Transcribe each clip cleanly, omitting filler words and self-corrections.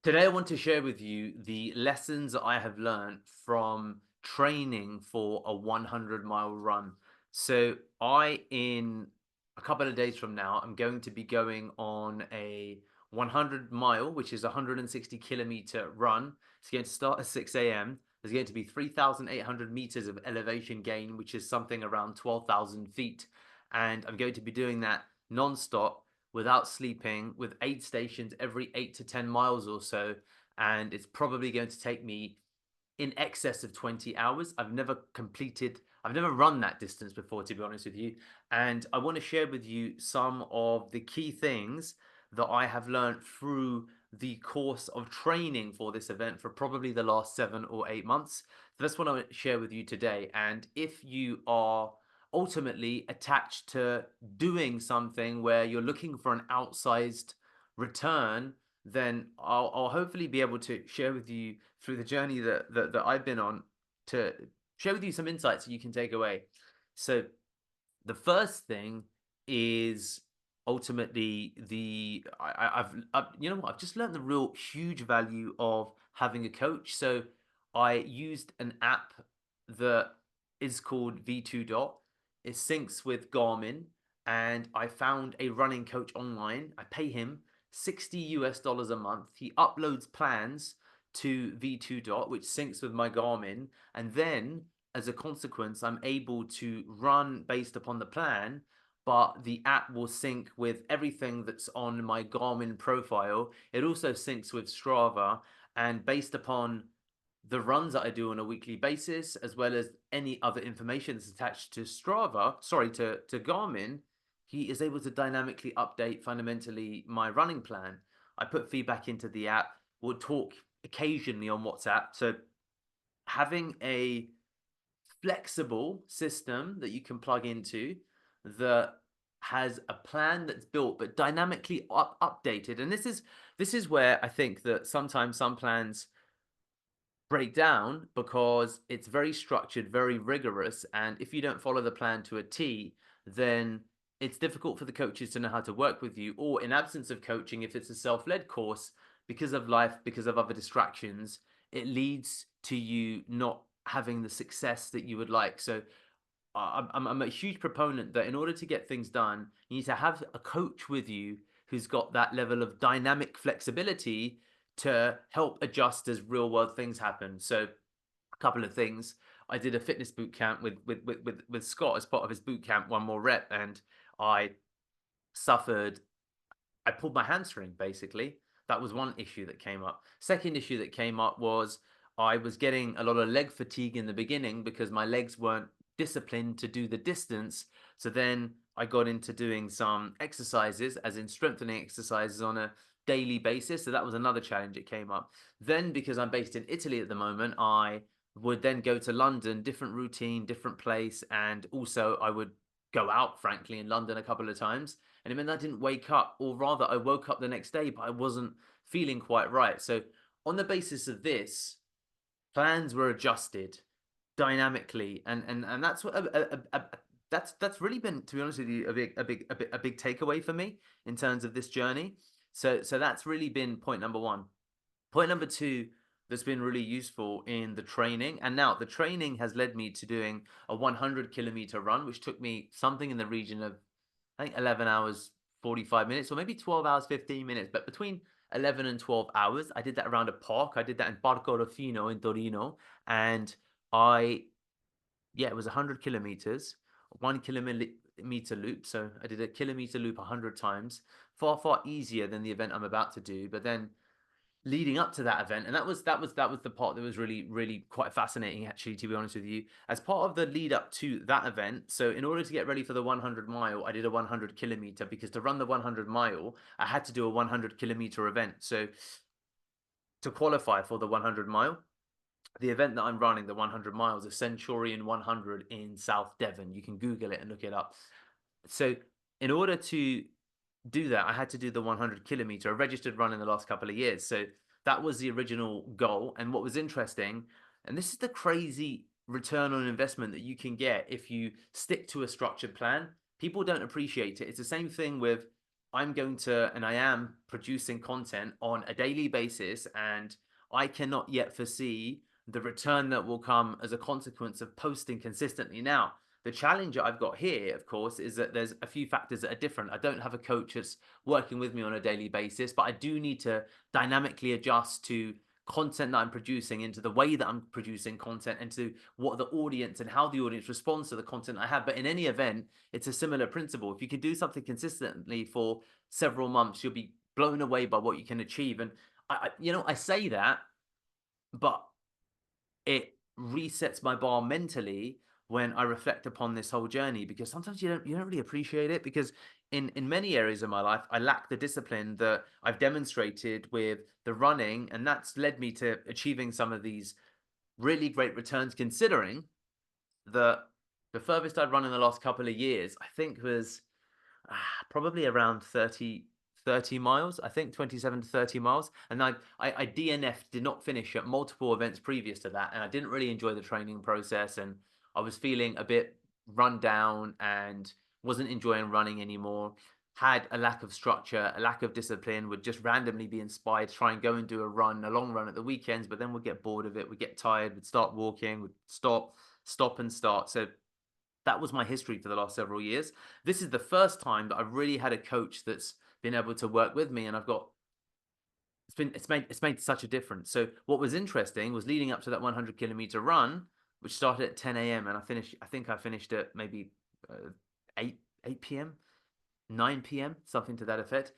Today, I want to share with you the lessons that I have learned from training for a 100-mile run. In a couple of days from now, I'm going to be going on a 100-mile, which is a 160-kilometer run. It's going to start at 6 a.m. There's going to be 3,800 meters of elevation gain, which is something around 12,000 feet. And I'm going to be doing that non-stop without sleeping with aid stations every 8 to 10 miles or so. And it's probably going to take me in excess of 20 hours. I've never run that distance before, to be honest with you. And I want to share with you some of the key things that I have learned through the course of training for this event for probably the last 7 or 8 months. So that's what I want to share with you today. And if you are ultimately attached to doing something where you're looking for an outsized return, then I'll hopefully be able to share with you through the journey that I've been on to share with you some insights that you can take away. So the first thing is ultimately I've just learned the real huge value of having a coach. So I used an app that is called V2 Dot. It syncs with Garmin, and I found a running coach online. I pay him $60 a month. He uploads plans to V2 Dot, which syncs with my Garmin, and then as a consequence, I'm able to run based upon the plan, but the app will sync with everything that's on my Garmin profile. It also syncs with Strava, and based upon the runs that I do on a weekly basis, as well as any other information that's attached to to Garmin, he is able to dynamically update fundamentally my running plan. I put feedback into the app, we'll talk occasionally on WhatsApp. So having a flexible system that you can plug into that has a plan that's built but dynamically updated. And this is where I think that sometimes some plans break down because it's very structured, very rigorous, and if you don't follow the plan to a T, then it's difficult for the coaches to know how to work with you. Or in absence of coaching, if it's a self-led course, because of life, because of other distractions, it leads to you not having the success that you would like. So I'm a huge proponent that in order to get things done, you need to have a coach with you who's got that level of dynamic flexibility to help adjust as real world things happen. So a couple of things. I did a fitness boot camp with Scott as part of his boot camp, one more rep, and I suffered I pulled my hamstring basically. That was one issue that came up. Second issue that came up was I was getting a lot of leg fatigue in the beginning because my legs weren't disciplined to do the distance. So then I got into doing some exercises, as in strengthening exercises on a daily basis. So that was another challenge that came up. Then, because I'm based in Italy at the moment, I would then go to London, different routine, different place, and also I would go out, frankly, in London a couple of times, and it meant I didn't wake up, or rather, I woke up the next day, but I wasn't feeling quite right. So, on the basis of this, plans were adjusted dynamically, and that's what that's really been, to be honest with you, a big takeaway for me in terms of this journey. So that's really been point number one. Point number two that's been really useful in the training, and now the training has led me to doing a 100-kilometer run, which took me something in the region of, I think, 11 hours 45 minutes, or maybe 12 hours 15 minutes, but between 11 and 12 hours. I did that around a park. I did that in Parco Rufino in Torino, and I yeah, it was 100 kilometers, 1 kilometer loop. So I did a kilometer loop 100 times, far easier than the event I'm about to do. But then leading up to that event, and that was the part that was really quite fascinating, actually, to be honest with you, as part of the lead up to that event. So in order to get ready for the 100 mile, I did a 100 kilometer, because to run the 100 mile I had to do a 100 kilometer event. So to qualify for the 100 mile, the event that I'm running, the 100 miles, is Centurion 100 in South Devon. You can Google it and look it up. So in order to do that, I had to do the 100 kilometer, a registered run in the last couple of years. So that was the original goal. And what was interesting, and this is the crazy return on investment that you can get if you stick to a structured plan. People don't appreciate it. It's the same thing with I'm going to, and I am producing content on a daily basis, and I cannot yet foresee the return that will come as a consequence of posting consistently. Now, the challenge I've got here, of course, is that there's a few factors that are different. I don't have a coach that's working with me on a daily basis, but I do need to dynamically adjust to content that I'm producing, into the way that I'm producing content, and to what the audience and how the audience responds to the content I have. But in any event, it's a similar principle. If you can do something consistently for several months, you'll be blown away by what you can achieve. And I say that, but it resets my bar mentally when I reflect upon this whole journey, because sometimes you don't really appreciate it, because in many areas of my life I lack the discipline that I've demonstrated with the running, and that's led me to achieving some of these really great returns, considering that the furthest I'd run in the last couple of years, I think, was probably around 30 miles, I think 27 to 30 miles. And I DNF, did not finish at multiple events previous to that. And I didn't really enjoy the training process. And I was feeling a bit run down and wasn't enjoying running anymore. Had a lack of structure, a lack of discipline, would just randomly be inspired to try and go and do a long run at the weekends, but then would get bored of it, would get tired, would start walking, would stop and start. So that was my history for the last several years. This is the first time that I've really had a coach that's been able to work with me, and I've got it's made such a difference. So what was interesting was, leading up to that 100-kilometer run, which started at 10 a.m. and I think I finished at maybe 8 p.m., 9 p.m., something to that effect.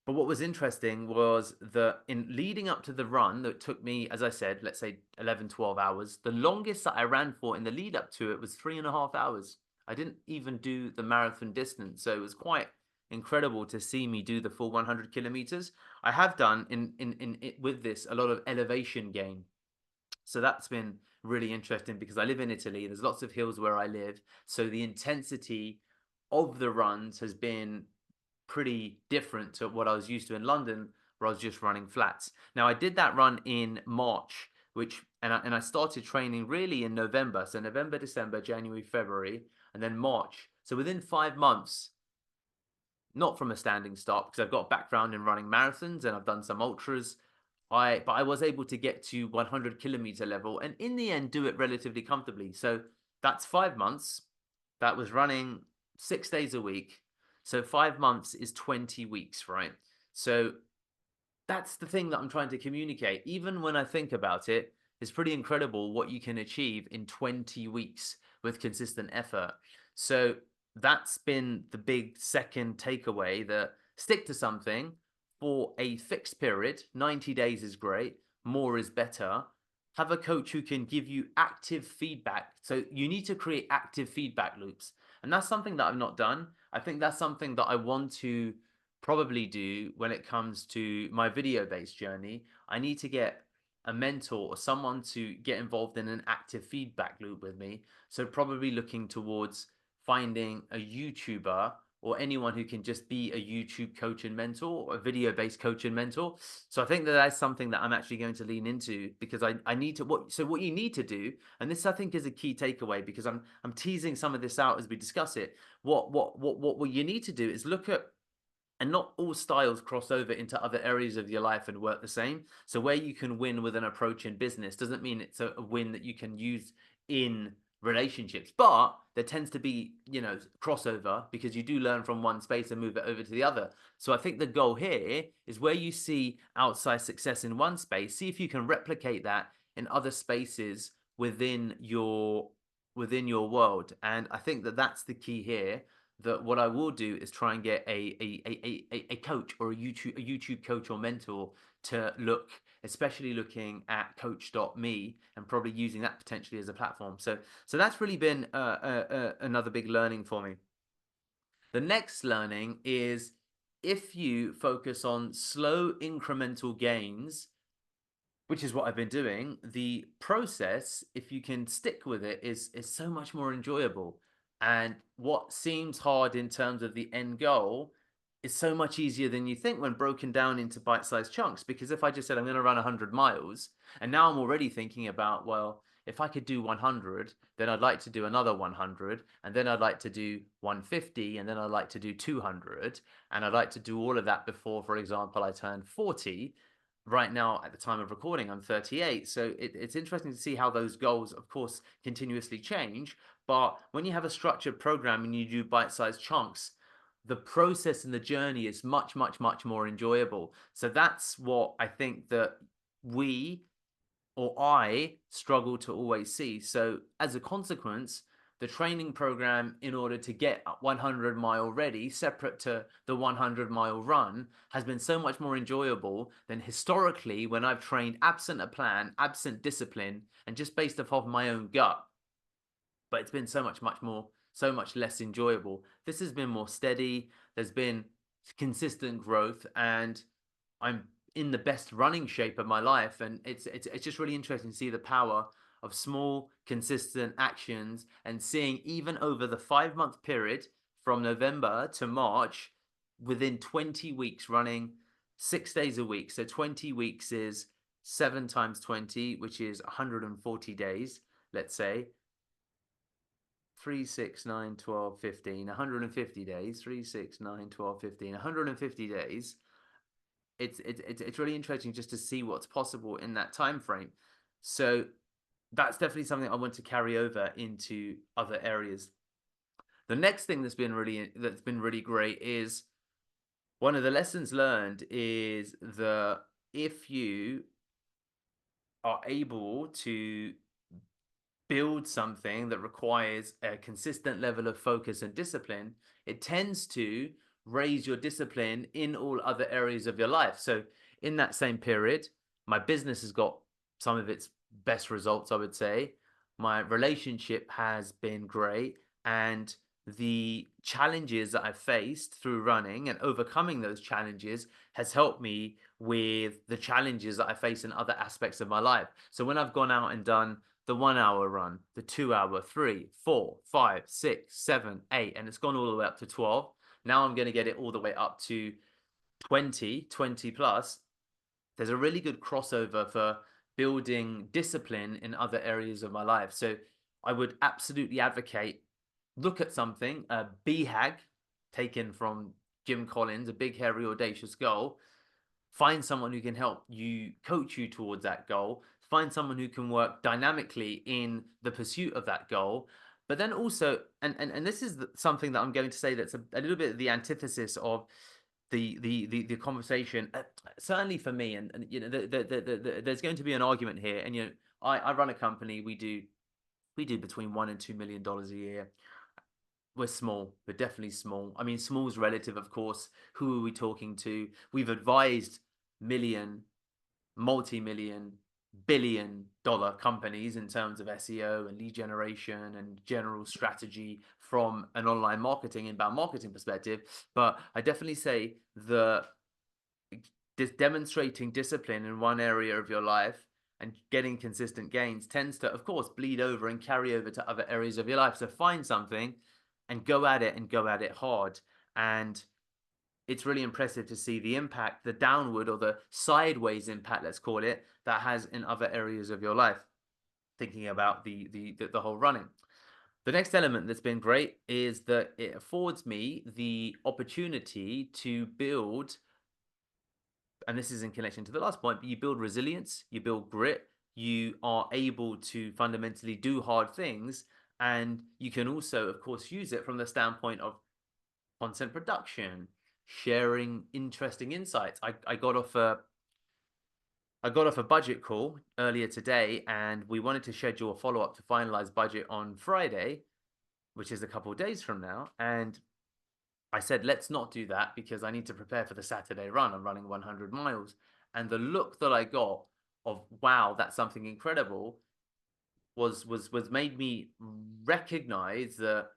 But what was interesting was that in leading up to the run, that took me, as I said, let's say 11, 12 hours, the longest that I ran for in the lead up to it was 3.5 hours. I didn't even do the marathon distance. So it was quite incredible to see me do the full 100 kilometers. I have done with this a lot of elevation gain. So that's been really interesting, because I live in Italy. There's lots of hills where I live. So the intensity of the runs has been pretty different to what I was used to in London, where I was just running flats. Now, I did that run in March, and I started training really in November. So November, December, January, February, and then March. So within 5 months, not from a standing start, because I've got a background in running marathons and I've done some ultras. But I was able to get to 100-kilometer level, and in the end do it relatively comfortably. So that's 5 months. That was running 6 days a week. So 5 months is 20 weeks, right? So that's the thing that I'm trying to communicate. Even when I think about it, it's pretty incredible what you can achieve in 20 weeks with consistent effort. So that's been the big second takeaway, that stick to something for a fixed period. 90 days is great, more is better. Have a coach who can give you active feedback. So you need to create active feedback loops. And that's something that I've not done. I think that's something that I want to probably do when it comes to my video-based journey. I need to get a mentor or someone to get involved in an active feedback loop with me. So probably looking towards finding a YouTuber, or anyone who can just be a YouTube coach and mentor, or a video-based coach and mentor. So I think that that's something that I'm actually going to lean into, because I need to, what you need to do, and this I think is a key takeaway, because I'm teasing some of this out as we discuss it. What you need to do is look at, and not all styles cross over into other areas of your life and work the same. So where you can win with an approach in business doesn't mean it's a win that you can use in relationships, but there tends to be, crossover, because you do learn from one space and move it over to the other. So I think the goal here is, where you see outside success in one space, see if you can replicate that in other spaces within your world. And I think that that's the key here, that what I will do is try and get a coach, or a YouTube coach or mentor, to look, especially looking at coach.me, and probably using that potentially as a platform. So that's really been another big learning for me. The next learning is, if you focus on slow incremental gains, which is what I've been doing, the process, if you can stick with it, is so much more enjoyable. And what seems hard in terms of the end goal is so much easier than you think, when broken down into bite-sized chunks. Because if I just said I'm going to run 100 miles, and now I'm already thinking about, well, if I could do 100, then I'd like to do another 100, and then I'd like to do 150, and then I'd like to do 200, and I'd like to do all of that before, for example, I turn 40. Right now, at the time of recording, I'm 38. So it's interesting to see how those goals, of course, continuously change. But when you have a structured program and you do bite-sized chunks, the process and the journey is much, much, much more enjoyable. So that's what I think that we or I struggle to always see. So as a consequence, the training program in order to get 100-mile ready, separate to the 100-mile run, has been so much more enjoyable than historically when I've trained absent a plan, absent discipline, and just based off of my own gut. But it's been so much, much more, so much less enjoyable. This has been more steady. There's been consistent growth, and I'm in the best running shape of my life. And it's just really interesting to see the power of small, consistent actions and seeing even over the 5 month period from November to March, within 20 weeks running 6 days a week. So 20 weeks is 7 times 20, which is 140 days, let's say. 3, 6, 9, 12, 15, 150 days, 3, 6, 9, 12, 15, 150 days. It's really interesting just to see what's possible in that time frame. So that's definitely something I want to carry over into other areas. The next thing that's been really great is one of the lessons learned is that if you are able to build something that requires a consistent level of focus and discipline, it tends to raise your discipline in all other areas of your life. So in that same period, my business has got some of its best results, I would say. My relationship has been great, and the challenges that I've faced through running and overcoming those challenges has helped me with the challenges that I face in other aspects of my life. So when I've gone out and done the 1 hour run, the 2 hour, 3, 4, 5, 6, 7, 8, and it's gone all the way up to 12. Now I'm going to get it all the way up to 20 plus. There's a really good crossover for building discipline in other areas of my life. So I would absolutely advocate, look at something, a BHAG, taken from Jim Collins, a big, hairy, audacious goal. Find someone who can help you, coach you towards that goal. Find someone who can work dynamically in the pursuit of that goal. But then also, and this is something that I'm going to say that's a little bit of the antithesis of the conversation, certainly for me. And you know, there's going to be an argument here. And you know, I run a company. We do between $1 and $2 million a year. We're small. We're definitely small. I mean, small is relative, of course. Who are we talking to? We've advised million, multi-million, billion-dollar companies in terms of SEO and lead generation and general strategy from an online marketing, inbound marketing perspective. But I definitely say that demonstrating discipline in one area of your life and getting consistent gains tends to, of course, bleed over and carry over to other areas of your life. So find something and go at it, and go at it hard. And it's really impressive to see the impact, the downward or the sideways impact, let's call it, that has in other areas of your life. Thinking about the whole running. The next element that's been great is that it affords me the opportunity to build, and this is in connection to the last point, but you build resilience, you build grit, you are able to fundamentally do hard things, and you can also, of course, use it from the standpoint of content production, sharing interesting insights. I got off a budget call earlier today, and we wanted to schedule a follow-up to finalize budget on Friday, which is a couple of days from now. And I said, let's not do that because I need to prepare for the Saturday run. I'm running 100 miles. And the look that I got of, wow, that's something incredible, was made me recognize that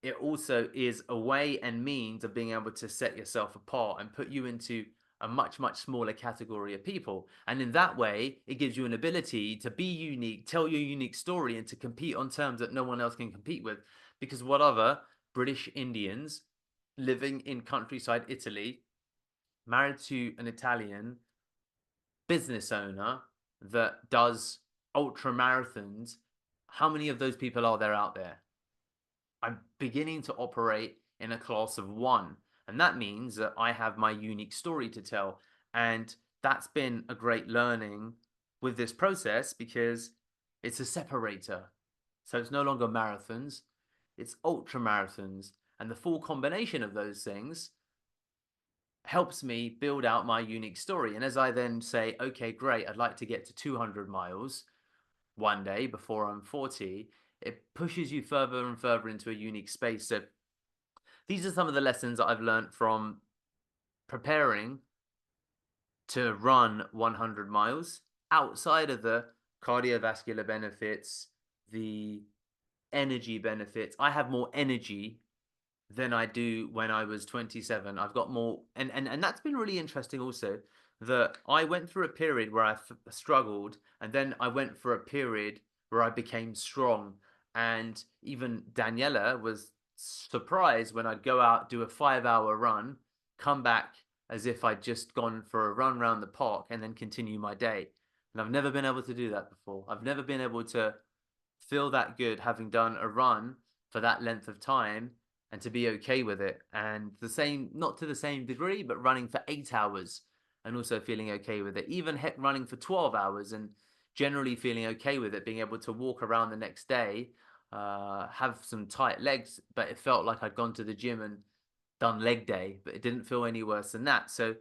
it also is a way and means of being able to set yourself apart and put you into a much, much smaller category of people. And in that way, it gives you an ability to be unique, tell your unique story, and to compete on terms that no one else can compete with. Because what other British Indians living in countryside Italy, married to an Italian business owner that does ultra marathons, how many of those people are there out there? I'm beginning to operate in a class of one. And that means that I have my unique story to tell. And that's been a great learning with this process because it's a separator. So it's no longer marathons, it's ultra marathons. And the full combination of those things helps me build out my unique story. And as I then say, okay, great, I'd like to get to 200 miles one day before I'm 40, it pushes you further and further into a unique space. So these are some of the lessons that I've learned from preparing to run 100 miles outside of the cardiovascular benefits, the energy benefits. I have more energy than I do when I was 27. I've got more, and that's been really interesting also. That I went through a period where I struggled, and then I went for a period where I became strong. And even Daniela was surprised when I'd go out, do a 5 hour run, come back as if I'd just gone for a run around the park, and then continue my day. And I've never been able to do that before. I've never been able to feel that good having done a run for that length of time and to be okay with it. And the same, not to the same degree, but running for 8 hours and also feeling okay with it. Even running for 12 hours and generally feeling okay with it, being able to walk around the next day, have some tight legs, but it felt like I'd gone to the gym and done leg day, but it didn't feel any worse than that. So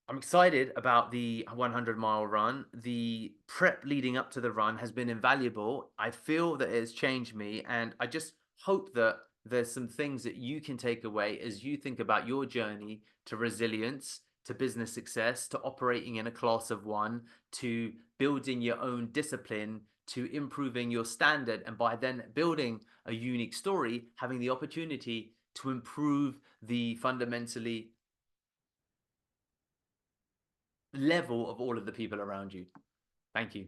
I'm excited about the 100-mile run. The prep leading up to the run has been invaluable. I feel that it has changed me, and I just hope that there's some things that you can take away as you think about your journey to resilience, to business success, to operating in a class of one, to building your own discipline, to improving your standard, and by then building a unique story, having the opportunity to improve the fundamentally level of all of the people around you. Thank you.